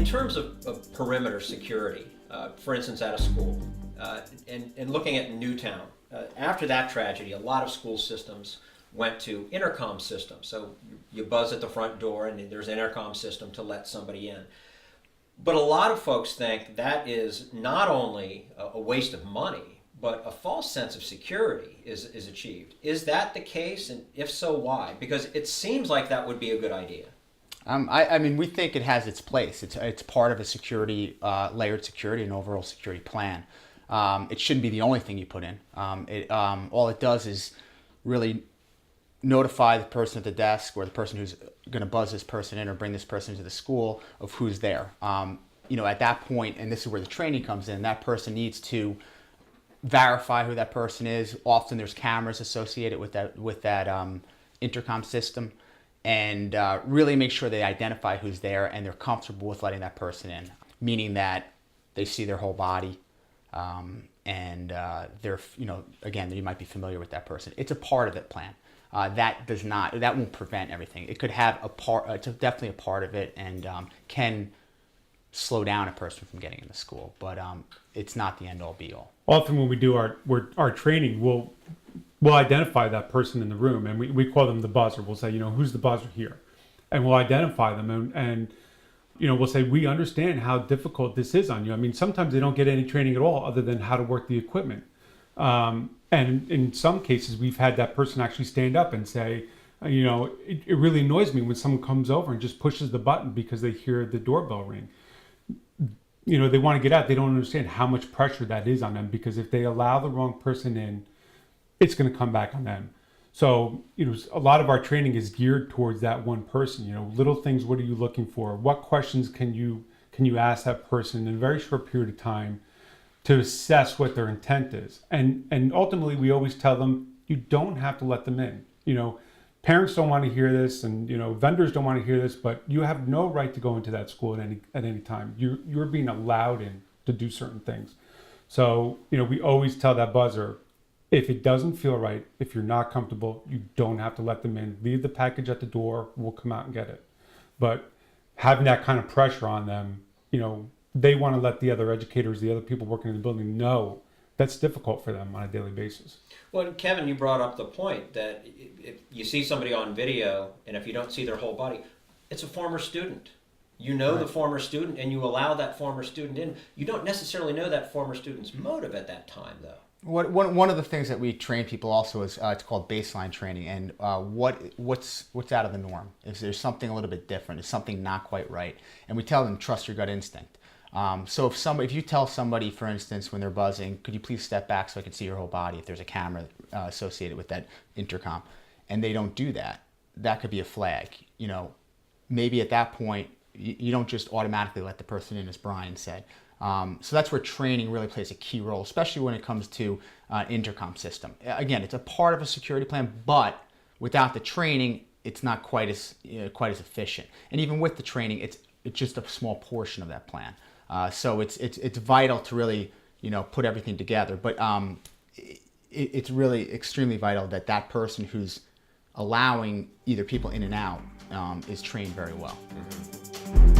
terms of perimeter security, for instance, at a school, and looking at Newtown, after that tragedy, a lot of school systems went to intercom systems. So you buzz at the front door and there's an intercom system to let somebody in. But a lot of folks think that is not only a waste of money, but a false sense of security is achieved. Is that the case? And if so, why? Because it seems like that would be a good idea. I mean, we think it has its place. It's part of a security, layered security and overall security plan. It shouldn't be the only thing you put in. All it does is really notify the person at the desk or the person who's going to buzz this person in or bring this person to the school of who's there. At that point, and this is where the training comes in, that person needs to verify who that person is. Often there's cameras associated with that intercom system, and really make sure they identify who's there and they're comfortable with letting that person in, meaning that they see their whole body, and they're, again, you might be familiar with that person. It's a part of that plan. That won't prevent everything. It could have it's definitely a part of it, and can slow down a person from getting into school, but it's not the end all be all. Often when we do our training, we'll identify that person in the room, and we call them the buzzer. We'll say, who's the buzzer here? And we'll identify them, and we'll say, we understand how difficult this is on you. I mean, sometimes they don't get any training at all other than how to work the equipment. And in some cases, we've had that person actually stand up and say, it really annoys me when someone comes over and just pushes the button because they hear the doorbell ring. They want to get out. They don't understand how much pressure that is on them, because if they allow the wrong person in, it's going to come back on them. So, a lot of our training is geared towards that one person. Little things. What are you looking for? What questions can you ask that person in a very short period of time to assess what their intent is? And ultimately, we always tell them, you don't have to let them in. Parents don't want to hear this, and vendors don't want to hear this, but you have no right to go into that school at any time. You're being allowed in to do certain things. So we always tell that buzzer, if it doesn't feel right, if you're not comfortable, you don't have to let them in. Leave the package at the door. We'll come out and get it. But having that kind of pressure on them, they want to let the other educators, the other people working in the building know that's difficult for them on a daily basis. Well, Kevin, you brought up the point that if you see somebody on video, and if you don't see their whole body, it's a former student. Right. The former student, and you allow that former student in. You don't necessarily know that former student's motive at that time, though. One of the things that we train people also is it's called baseline training, and what's out of the norm? Is there something a little bit different? Is something not quite right? And we tell them, trust your gut instinct. So if you tell somebody, for instance, when they're buzzing, could you please step back so I can see your whole body, if there's a camera associated with that intercom, and they don't do that, that could be a flag. Maybe at that point you don't just automatically let the person in, as Brian said. So that's where training really plays a key role, especially when it comes to intercom system. Again, it's a part of a security plan, but without the training, it's not quite as efficient. And even with the training, it's just a small portion of that plan. So it's vital to really put everything together. But it's really extremely vital that person who's allowing either people in and out is trained very well. Mm-hmm.